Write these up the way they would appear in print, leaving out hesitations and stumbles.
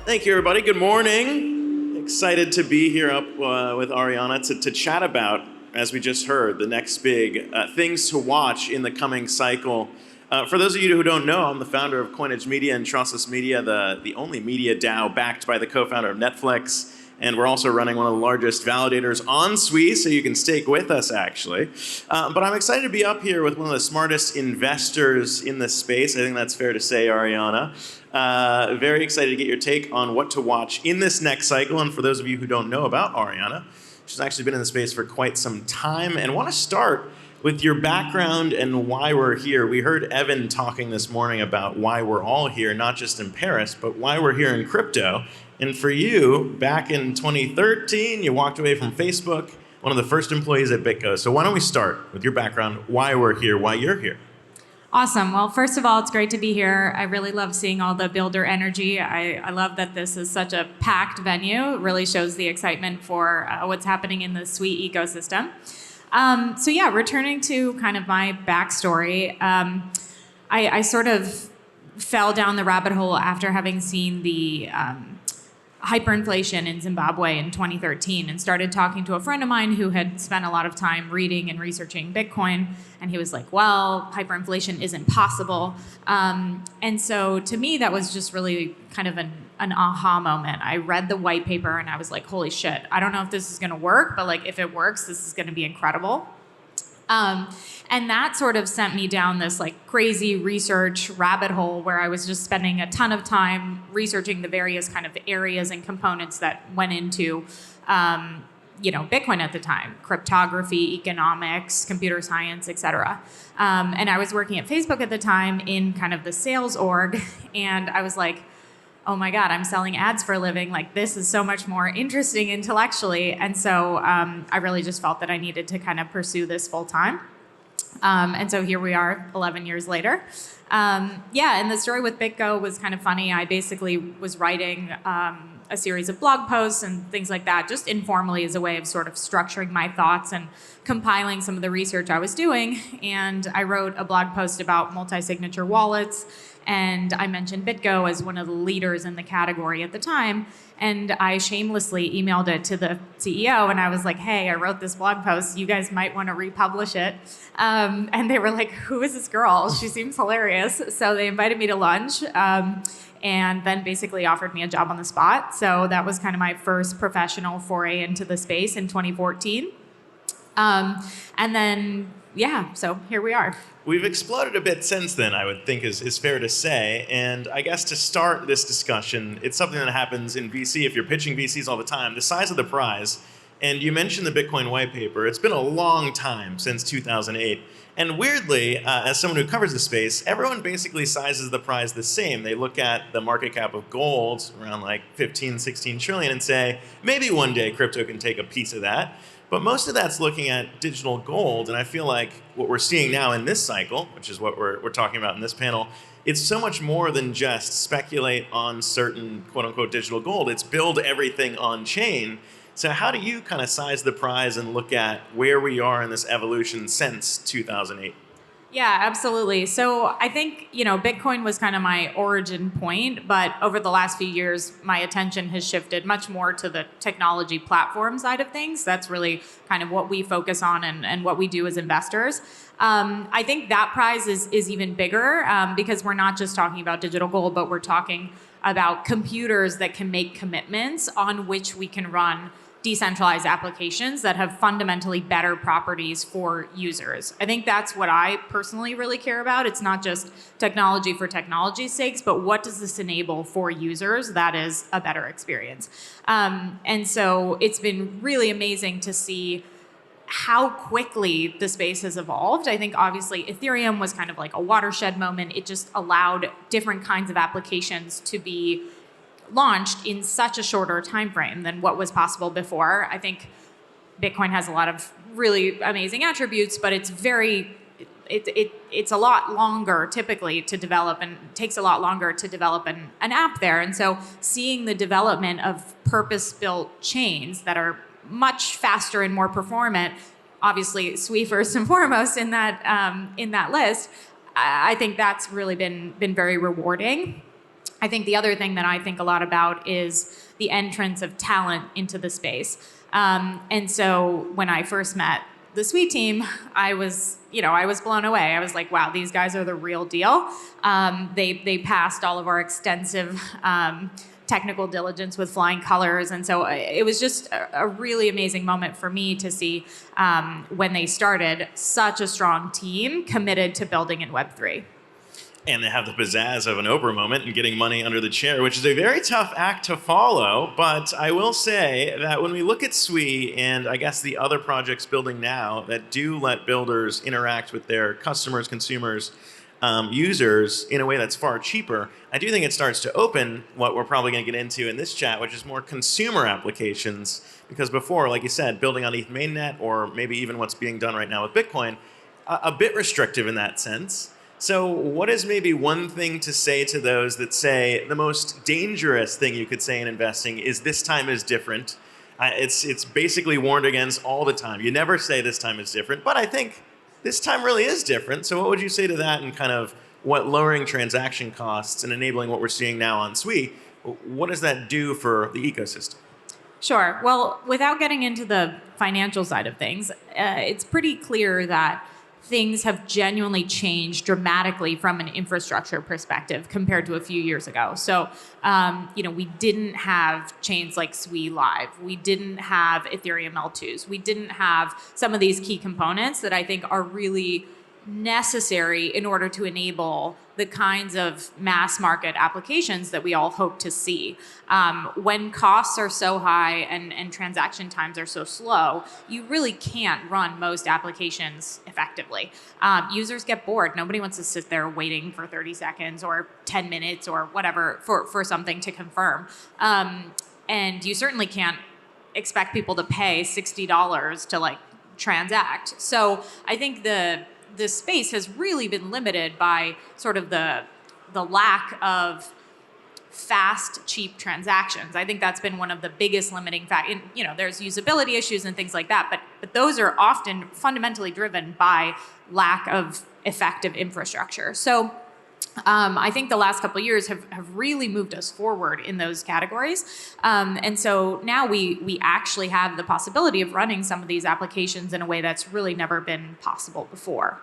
Thank you, everybody. Good morning. Excited to be here up with Arianna to chat about, as we just heard, the next big things to watch in the coming cycle. For those of you who don't know, I'm the founder of Coinage Media and Trustless Media, the only media DAO backed by the co-founder of Netflix. And we're also running one of the largest validators on Sui, so you can stake with us, actually. But I'm excited to be up here with one of the smartest investors in this space. I think that's fair to say, Arianna. Very excited to get your take on what to watch in this next cycle. And for those of you who don't know about Arianna, she's actually been in the space for quite some time. And want to start with your background and why we're here. We heard Evan talking this morning about why we're all here, not just in Paris, but why we're here in crypto. And for you, back in 2013, you walked away from Facebook, one of the first employees at BitGo. So why don't we start with your background, why we're here, why you're here. Awesome. Well, first of all, it's great to be here. I really love seeing all the builder energy. I love that this is such a packed venue. It really shows the excitement for what's happening in the Sui ecosystem. So yeah, returning to kind of my backstory, I sort of fell down the rabbit hole after having seen the hyperinflation in Zimbabwe in 2013 and started talking to a friend of mine who had spent a lot of time reading and researching Bitcoin. And he was like, well, hyperinflation isn't possible. And so to me, that was just really kind of an aha moment. I read the white paper and I was like, holy shit, I don't know if this is going to work, but like if it works, this is going to be incredible. And that sort of sent me down this like crazy research rabbit hole where I was just spending a ton of time researching the various kind of areas and components that went into, Bitcoin at the time: cryptography, economics, computer science, etc. And I was working at Facebook at the time in kind of the sales org, and I was like, oh my God, I'm selling ads for a living. Like, this is so much more interesting intellectually. And so I really just felt that I needed to kind of pursue this full time. And so here we are 11 years later. And the story with BitGo was kind of funny. I basically was writing a series of blog posts and things like that, just informally as a way of sort of structuring my thoughts and compiling some of the research I was doing. And I wrote a blog post about multi-signature wallets. And I mentioned BitGo as one of the leaders in the category at the time. And I shamelessly emailed it to the CEO. And I was like, hey, I wrote this blog post. You guys might want to republish it. And they were like, who is this girl? She seems hilarious. So they invited me to lunch and then basically offered me a job on the spot. So that was kind of my first professional foray into the space in 2014. So here we are. We've exploded a bit since then, I would think is fair to say. And I guess to start this discussion, it's something that happens in VC. If you're pitching VCs all the time, the size of the prize, and you mentioned the Bitcoin white paper, it's been a long time since 2008. And weirdly, as someone who covers the space, everyone basically sizes the prize the same. They look at the market cap of gold, around like 15, 16 trillion, and say, maybe one day crypto can take a piece of that. But most of that's looking at digital gold, and I feel like what we're seeing now in this cycle, which is what we're talking about in this panel, it's so much more than just speculate on certain quote-unquote digital gold. It's build everything on chain. So how do you kind of size the prize and look at where we are in this evolution since 2008? Yeah, absolutely. So I think, Bitcoin was kind of my origin point, but over the last few years, my attention has shifted much more to the technology platform side of things. That's really kind of what we focus on and what we do as investors. I think that prize is even bigger because we're not just talking about digital gold, but we're talking about computers that can make commitments on which we can run decentralized applications that have fundamentally better properties for users. I think that's what I personally really care about. It's not just technology for technology's sake, but what does this enable for users that is a better experience? And so it's been really amazing to see how quickly the space has evolved. I think obviously Ethereum was kind of like a watershed moment. It just allowed different kinds of applications to be launched in such a shorter time frame than what was possible before. I think Bitcoin has a lot of really amazing attributes, but it's a lot longer typically to develop, and takes a lot longer to develop an app there. And so seeing the development of purpose-built chains that are much faster and more performant, obviously Sui first and foremost in that list, I think that's really been very rewarding. I think the other thing that I think a lot about is the entrance of talent into the space. And so when I first met the Sui team, I was blown away. I was like, wow, these guys are the real deal. They passed all of our extensive technical diligence with flying colors. And so it was just a really amazing moment for me to see when they started such a strong team committed to building in Web3. And they have the pizzazz of an Oprah moment and getting money under the chair, which is a very tough act to follow. But I will say that when we look at Sui and I guess the other projects building now that do let builders interact with their customers, consumers, users in a way that's far cheaper, I do think it starts to open what we're probably going to get into in this chat, which is more consumer applications. Because before, like you said, building on ETH mainnet or maybe even what's being done right now with Bitcoin, a bit restrictive in that sense. So what is maybe one thing to say to those that say the most dangerous thing you could say in investing is this time is different? It's basically warned against all the time. You never say this time is different, but I think this time really is different. So what would you say to that and kind of what lowering transaction costs and enabling what we're seeing now on Sui, what does that do for the ecosystem? Sure. Well, without getting into the financial side of things, it's pretty clear that things have genuinely changed dramatically from an infrastructure perspective compared to a few years ago. So, we didn't have chains like Sui Live. We didn't have Ethereum L2s. We didn't have some of these key components that I think are really necessary in order to enable the kinds of mass market applications that we all hope to see. When costs are so high and transaction times are so slow, you really can't run most applications effectively. Users get bored. Nobody wants to sit there waiting for 30 seconds or 10 minutes or whatever for something to confirm. And you certainly can't expect people to pay $60 to transact. So I think this space has really been limited by sort of the lack of fast, cheap transactions. I think that's been one of the biggest limiting factors. There's usability issues and things like that, but those are often fundamentally driven by lack of effective infrastructure. So I think the last couple of years have really moved us forward in those categories. And so now we actually have the possibility of running some of these applications in a way that's really never been possible before.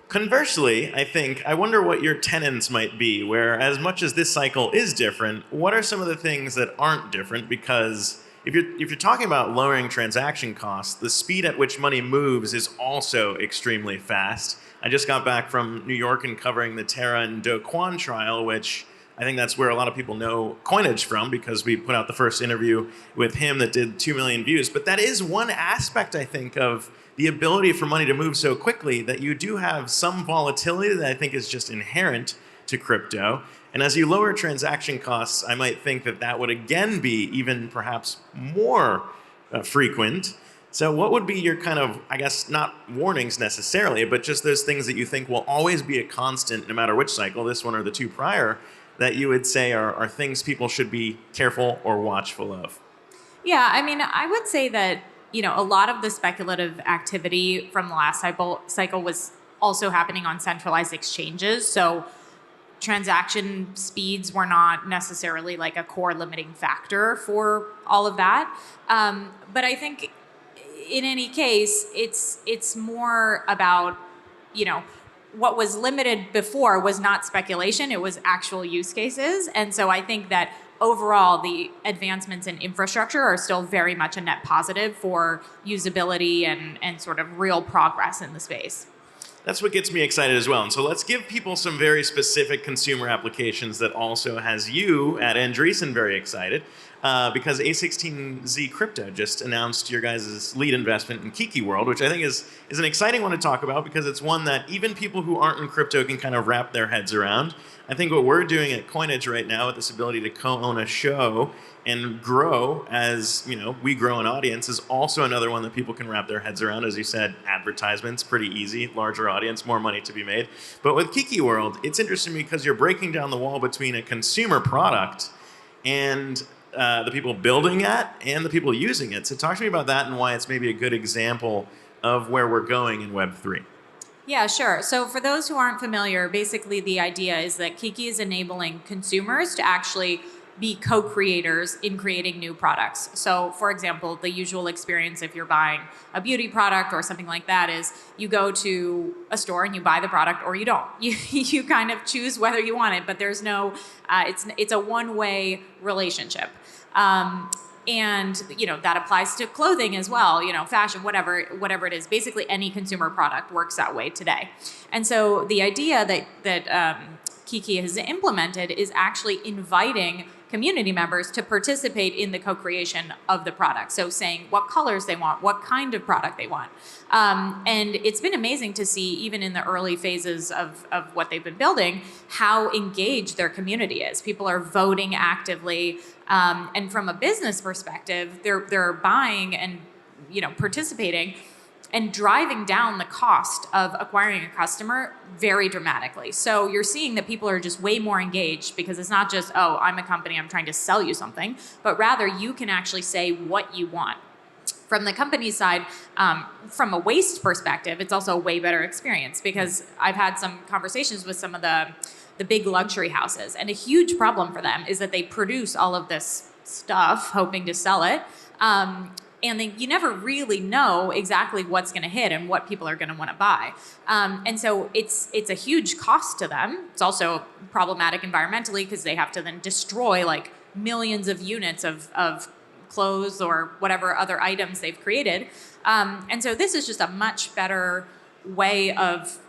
Conversely, I wonder what your tenets might be, where as much as this cycle is different, what are some of the things that aren't different? Because if you're talking about lowering transaction costs, the speed at which money moves is also extremely fast. I just got back from New York and covering the Terra and Do Kwon trial, which I think that's where a lot of people know Coinage from because we put out the first interview with him that did 2 million views. But that is one aspect, I think, of the ability for money to move so quickly that you do have some volatility that I think is just inherent to crypto. And as you lower transaction costs, I might think that would again be even perhaps more frequent. So what would be your kind of, I guess, not warnings necessarily, but just those things that you think will always be a constant no matter which cycle, this one or the two prior, that you would say are things people should be careful or watchful of? Yeah, I would say that a lot of the speculative activity from the last cycle was also happening on centralized exchanges. So transaction speeds were not necessarily like a core limiting factor for all of that. But I think in any case, it's more about, what was limited before was not speculation, it was actual use cases. And so I think that overall, the advancements in infrastructure are still very much a net positive for usability and sort of real progress in the space. That's what gets me excited as well. And so let's give people some very specific consumer applications that also has you at Andreessen very excited. Because A16Z Crypto just announced your guys' lead investment in Kiki World, which I think is an exciting one to talk about because it's one that even people who aren't in crypto can kind of wrap their heads around. I think what we're doing at Coinage right now with this ability to co-own a show and grow as, we grow an audience is also another one that people can wrap their heads around. As you said, advertisements, pretty easy, larger audience, more money to be made. But with Kiki World, it's interesting because you're breaking down the wall between a consumer product and the people building it and the people using it. So talk to me about that and why it's maybe a good example of where we're going in Web3. Yeah, sure. So for those who aren't familiar, basically the idea is that Kiki is enabling consumers to actually be co-creators in creating new products. So for example, the usual experience if you're buying a beauty product or something like that is you go to a store and you buy the product or you don't. You kind of choose whether you want it, but there's no, it's a one-way relationship. And that applies to clothing as well, fashion, whatever it is. Basically, any consumer product works that way today. And so the idea that Kiki has implemented is actually inviting community members to participate in the co-creation of the product. So saying what colors they want, what kind of product they want. And it's been amazing to see, even in the early phases of what they've been building, how engaged their community is. People are voting actively. And from a business perspective, they're buying and participating and driving down the cost of acquiring a customer very dramatically. So you're seeing that people are just way more engaged because it's not just, oh, I'm a company, I'm trying to sell you something, but rather you can actually say what you want. From the company side, from a waste perspective, it's also a way better experience because I've had some conversations with some of the big luxury houses, and a huge problem for them is that they produce all of this stuff hoping to sell it. And you never really know exactly what's going to hit and what people are going to want to buy. And so it's a huge cost to them. It's also problematic environmentally because they have to then destroy like millions of units of clothes or whatever other items they've created. And so this is just a much better way of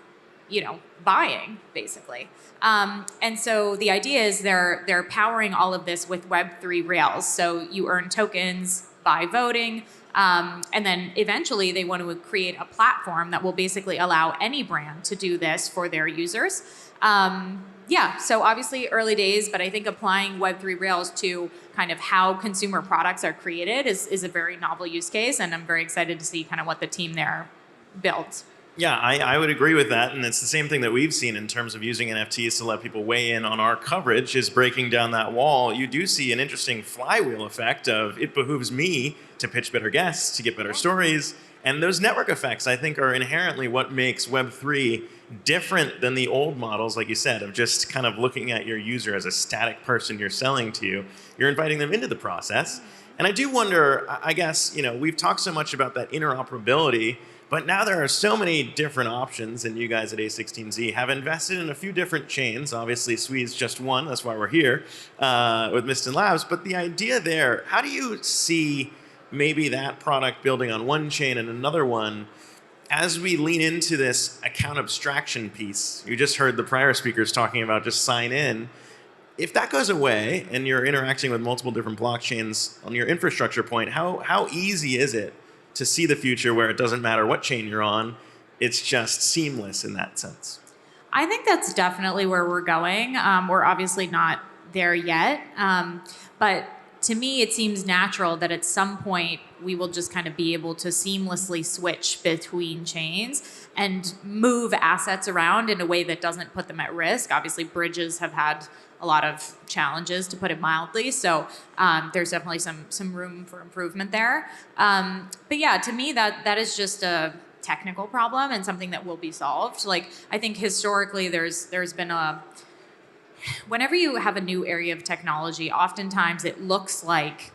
buying, basically. And so the idea is they're powering all of this with Web3 Rails. So you earn tokens by voting, and then eventually they want to create a platform that will basically allow any brand to do this for their users. So obviously early days, but I think applying Web3 Rails to kind of how consumer products are created is a very novel use case, and I'm very excited to see kind of what the team there builds. Yeah, I would agree with that, and it's the same thing that we've seen in terms of using NFTs to let people weigh in on our coverage is breaking down that wall. You do see an interesting flywheel effect of it behooves me to pitch better guests, to get better stories, and those network effects I think are inherently what makes Web3 different than the old models, like you said, of just kind of looking at your user as a static person you're selling to. You're inviting them into the process. And I do wonder, I guess, we've talked so much about that interoperability, but now there are so many different options, and you guys at A16Z have invested in a few different chains. Obviously, Sui is just one. That's why we're here with Miston Labs. But the idea there, how do you see maybe that product building on one chain and another one as we lean into this account abstraction piece? You just heard the prior speakers talking about just sign in. If that goes away and you're interacting with multiple different blockchains on your infrastructure point, how easy is it to see the future where it doesn't matter what chain you're on, it's just seamless in that sense? I think that's definitely where we're going. We're obviously not there yet, but to me, it seems natural that at some point we will just kind of be able to seamlessly switch between chains and move assets around in a way that doesn't put them at risk. Obviously, bridges have had a lot of challenges, to put it mildly. So there's definitely some room for improvement there. But yeah, to me, that is just a technical problem and something that will be solved. Like, I think historically there's been whenever you have a new area of technology, oftentimes it looks like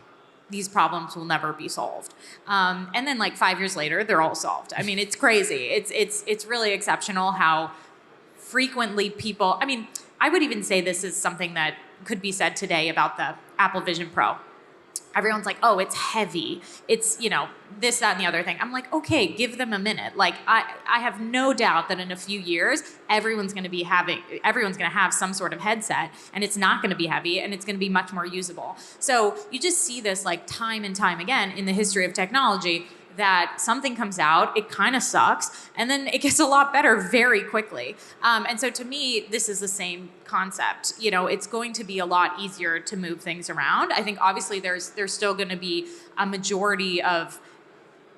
these problems will never be solved. And then like 5 years later, they're all solved. I mean, it's crazy. It's really exceptional how frequently people, I would even say this is something that could be said today about the Apple Vision Pro. Everyone's like, oh, it's heavy. It's, this, that, and the other thing. I'm like, okay, give them a minute. Like, I have no doubt that in a few years, everyone's going to have some sort of headset, and it's not going to be heavy, and it's going to be much more usable. So you just see this like time and time again in the history of technology, that something comes out, it kind of sucks, and then it gets a lot better very quickly. And so to me, this is the same concept. It's going to be a lot easier to move things around. I think obviously there's still going to be a majority of,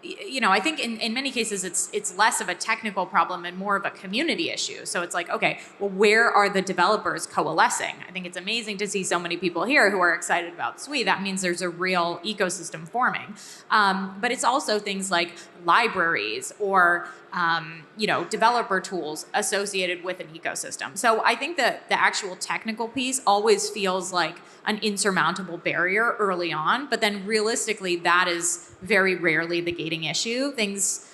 I think in many cases it's less of a technical problem and more of a community issue. So it's like, okay, well, where are the developers coalescing? I think it's amazing to see so many people here who are excited about Sui. That means there's a real ecosystem forming. But it's also things like libraries or developer tools associated with an ecosystem. So I think that the actual technical piece always feels like an insurmountable barrier early on, but then realistically, that is very rarely the gating issue. Things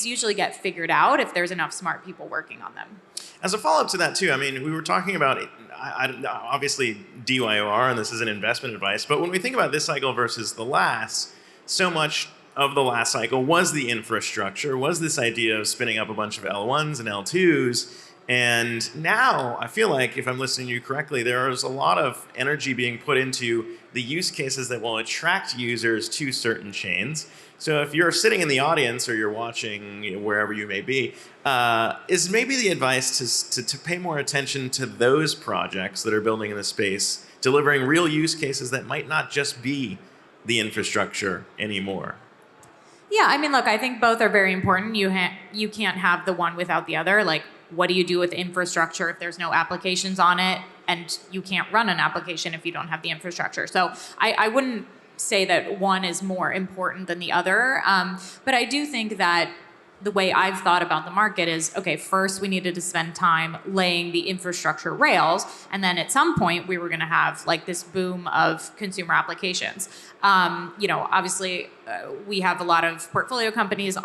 usually get figured out if there's enough smart people working on them. As a follow-up to that too, I mean, we were talking about obviously DYOR, and this is an investment advice, but when we think about this cycle versus the last, so much of the last cycle was the infrastructure, was this idea of spinning up a bunch of L1s and L2s. And now I feel like, if I'm listening to you correctly, there is a lot of energy being put into the use cases that will attract users to certain chains. So if you're sitting in the audience or you're watching wherever you may be, is maybe the advice to pay more attention to those projects that are building in the space, delivering real use cases that might not just be the infrastructure anymore? Yeah, I mean, look, I think both are very important. You can't have the one without the other. Like, what do you do with infrastructure if there's no applications on it? And you can't run an application if you don't have the infrastructure. So I wouldn't say that one is more important than the other. But I do think that the way I've thought about the market is, okay, first we needed to spend time laying the infrastructure rails, and then at some point we were going to have like this boom of consumer applications. Obviously we have a lot of portfolio companies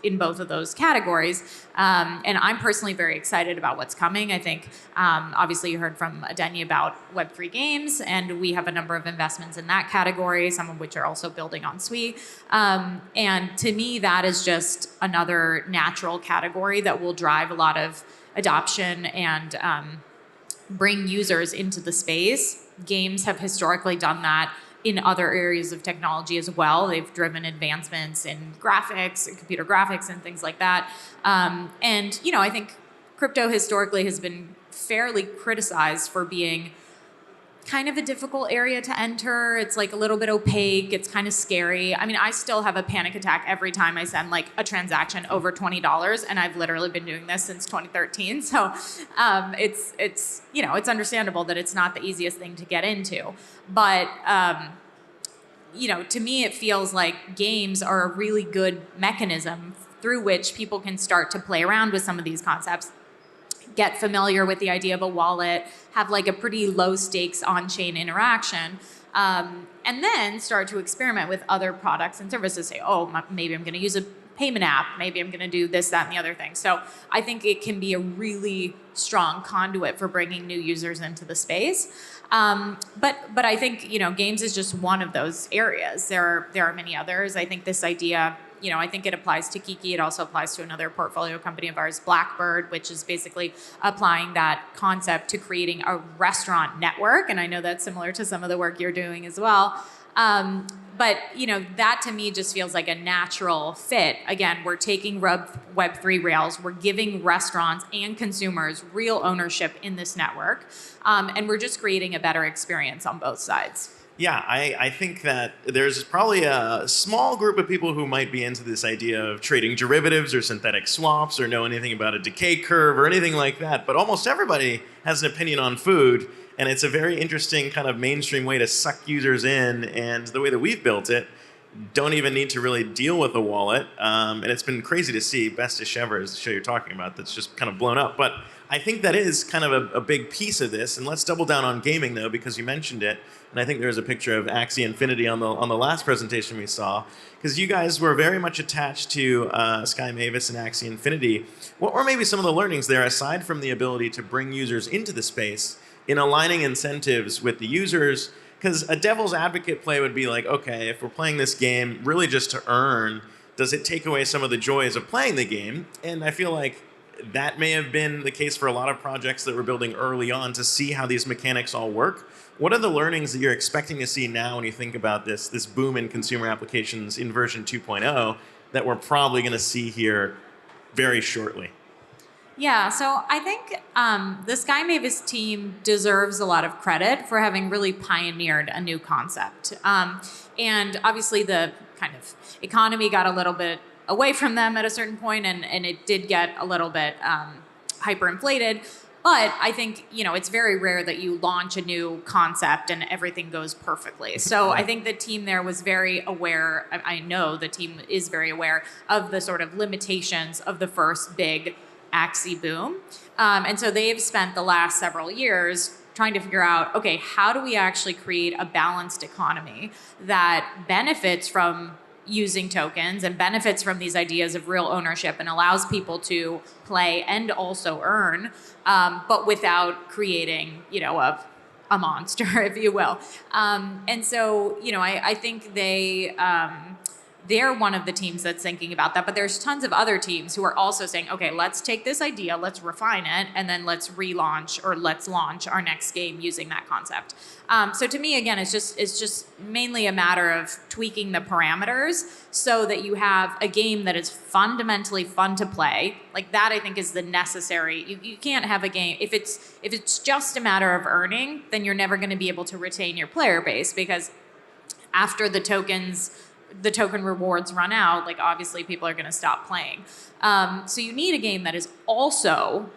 in both of those categories, and I'm personally very excited about what's coming. I think obviously you heard from Adeni about Web3 games, and we have a number of investments in that category, some of which are also building on Sui. And to me, that is just another natural category that will drive a lot of adoption and bring users into the space. Games have historically done that in other areas of technology as well. They've driven advancements in graphics, and computer graphics, and things like that. I think crypto historically has been fairly criticized for being kind of a difficult area to enter. It's like a little bit opaque. It's kind of scary. I mean, I still have a panic attack every time I send like a transaction over $20, and I've literally been doing this since 2013. So it's understandable that it's not the easiest thing to get into. But to me, it feels like games are a really good mechanism through which people can start to play around with some of these concepts, get familiar with the idea of a wallet, have like a pretty low stakes on-chain interaction, and then start to experiment with other products and services. Say, maybe I'm going to use a payment app. Maybe I'm going to do this, that, and the other thing. So I think it can be a really strong conduit for bringing new users into the space. But I think, games is just one of those areas. There are many others. I think this idea, I think it applies to Kiki. It also applies to another portfolio company of ours, Blackbird, which is basically applying that concept to creating a restaurant network. And I know that's similar to some of the work you're doing as well. But that to me just feels like a natural fit. Again, we're taking Web3 rails, we're giving restaurants and consumers real ownership in this network, and we're just creating a better experience on both sides. Yeah, I think that there's probably a small group of people who might be into this idea of trading derivatives or synthetic swaps or know anything about a decay curve or anything like that, but almost everybody has an opinion on food, and it's a very interesting kind of mainstream way to suck users in, and the way that we've built it, don't even need to really deal with a wallet, and it's been crazy to see. Best-ish Ever is the show you're talking about that's just kind of blown up, but I think that is kind of a big piece of this, and let's double down on gaming though, because you mentioned it, and I think there's a picture of Axie Infinity on the last presentation we saw, because you guys were very much attached to SkyMavis and Axie Infinity. What were maybe some of the learnings there, aside from the ability to bring users into the space, in aligning incentives with the users? Because a devil's advocate play would be like, okay, if we're playing this game really just to earn, does it take away some of the joys of playing the game? And I feel like that may have been the case for a lot of projects that were building early on to see how these mechanics all work. What are the learnings that you're expecting to see now when you think about this boom in consumer applications in version 2.0 that we're probably going to see here very shortly? Yeah, so I think the SkyMavis team deserves a lot of credit for having really pioneered a new concept. And obviously the kind of economy got a little bit away from them at a certain point, and it did get a little bit hyperinflated. But I think, it's very rare that you launch a new concept and everything goes perfectly. So I think the team there was very aware. I know the team is very aware of the sort of limitations of the first big Axie boom. And so they've spent the last several years trying to figure out, okay, how do we actually create a balanced economy that benefits from using tokens and benefits from these ideas of real ownership and allows people to play and also earn, but without creating, a monster, if you will. And so, I think they're one of the teams that's thinking about that, but there's tons of other teams who are also saying, okay, let's take this idea, let's refine it, and then let's relaunch or let's launch our next game using that concept. So to me, again, it's just mainly a matter of tweaking the parameters so that you have a game that is fundamentally fun to play. Like that, I think, is the necessary. You can't have a game if it's just a matter of earning, then you're never going to be able to retain your player base, because after the token rewards run out, like obviously people are going to stop playing. So you need a game that is also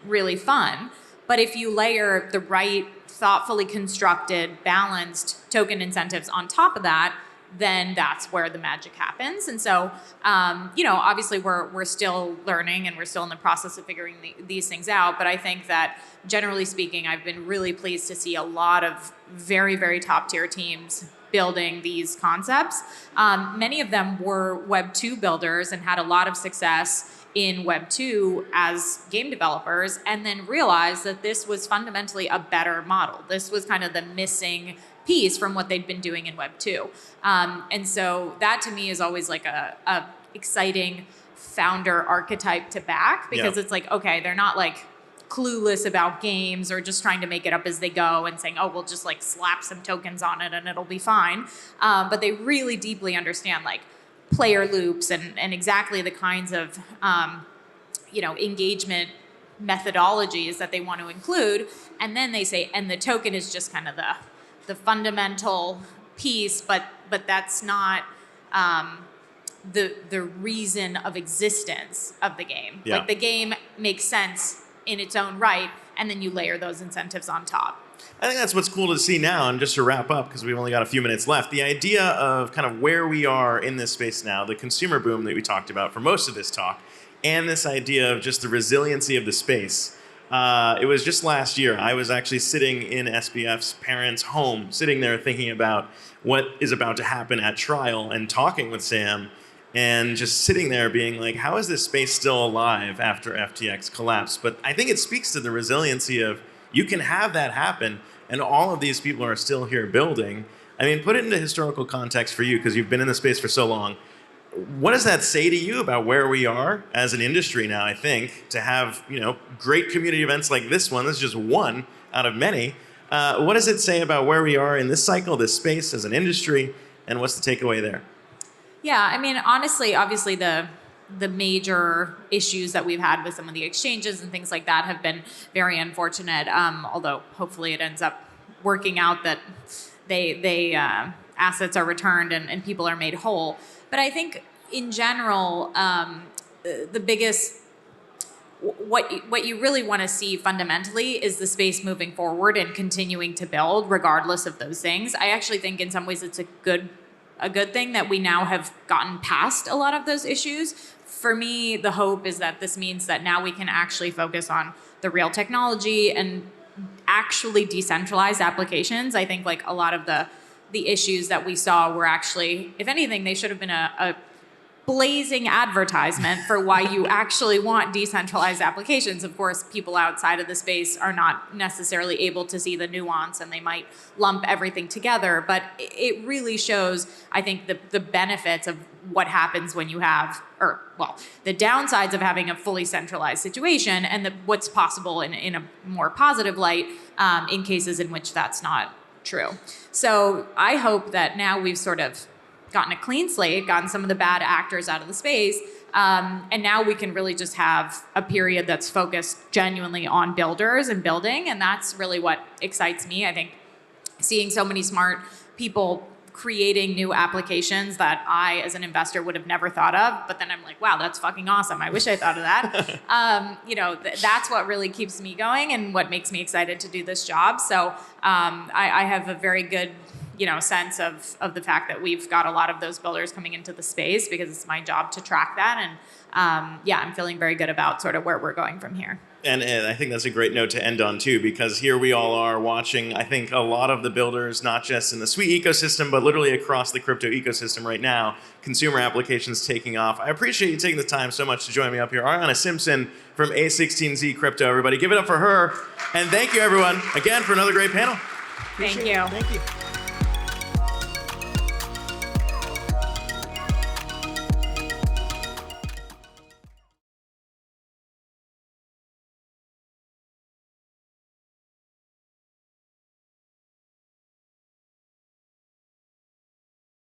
really fun. But if you layer the right, thoughtfully constructed, balanced token incentives on top of that, then that's where the magic happens. And so, obviously we're still learning and we're still in the process of figuring these things out. But I think that generally speaking, I've been really pleased to see a lot of very, very top tier teams building these concepts. Many of them were Web 2 builders and had a lot of success in Web 2 as game developers, and then realized that this was fundamentally a better model. This was kind of the missing piece from what they'd been doing in Web 2. And so that to me is always like a exciting founder archetype to back, because it's like, okay, they're not like clueless about games or just trying to make it up as they go and saying, oh, we'll just like slap some tokens on it and it'll be fine. But they really deeply understand like player loops and exactly the kinds of engagement methodologies that they want to include. And then they say, and the token is just kind of the fundamental piece, but that's not the reason of existence of the game. Like the game makes sense in its own right, and then you layer those incentives on top. I think that's what's cool to see now. And just to wrap up, because we've only got a few minutes left, the idea of kind of where we are in this space now, the consumer boom that we talked about for most of this talk, and this idea of just the resiliency of the space. It was just last year, I was actually sitting in SBF's parents' home, sitting there thinking about what is about to happen at trial and talking with Sam, and just sitting there being like, how is this space still alive after FTX collapsed? But I think it speaks to the resiliency of you can have that happen, and all of these people are still here building. I mean, put it into historical context for you, because you've been in the space for so long. What does that say to you about where we are as an industry now, I think, to have great community events like this one? This is just one out of many. What does it say about where we are in this cycle, this space as an industry, and what's the takeaway there? Yeah, I mean, honestly, obviously the major issues that we've had with some of the exchanges and things like that have been very unfortunate, although hopefully it ends up working out that they assets are returned and people are made whole. But I think in general, the biggest, what you really want to see fundamentally is the space moving forward and continuing to build regardless of those things. I actually think in some ways it's a good thing that we now have gotten past a lot of those issues. For me, the hope is that this means that now we can actually focus on the real technology and actually decentralized applications. I think like a lot of the issues that we saw were actually, if anything, they should have been a blazing advertisement for why you actually want decentralized applications. Of course, people outside of the space are not necessarily able to see the nuance and they might lump everything together. But it really shows, I think, the benefits of what happens when you have, the downsides of having a fully centralized situation and what's possible in a more positive light in cases in which that's not true. So I hope that now we've sort of gotten a clean slate, gotten some of the bad actors out of the space, and now we can really just have a period that's focused genuinely on builders and building, and that's really what excites me. I think seeing so many smart people creating new applications that I, as an investor, would have never thought of. But then I'm like, wow, that's fucking awesome. I wish I thought of that. That's what really keeps me going and what makes me excited to do this job. So I have a very good sense of the fact that we've got a lot of those builders coming into the space because it's my job to track that. And I'm feeling very good about sort of where we're going from here. And I think that's a great note to end on too, because here we all are watching, I think, a lot of the builders, not just in the Sui ecosystem, but literally across the crypto ecosystem right now, consumer applications taking off. I appreciate you taking the time so much to join me up here. Arianna Simpson from A16Z Crypto, everybody. Give it up for her. And thank you, everyone, again, for another great panel. Thank you. Thank you.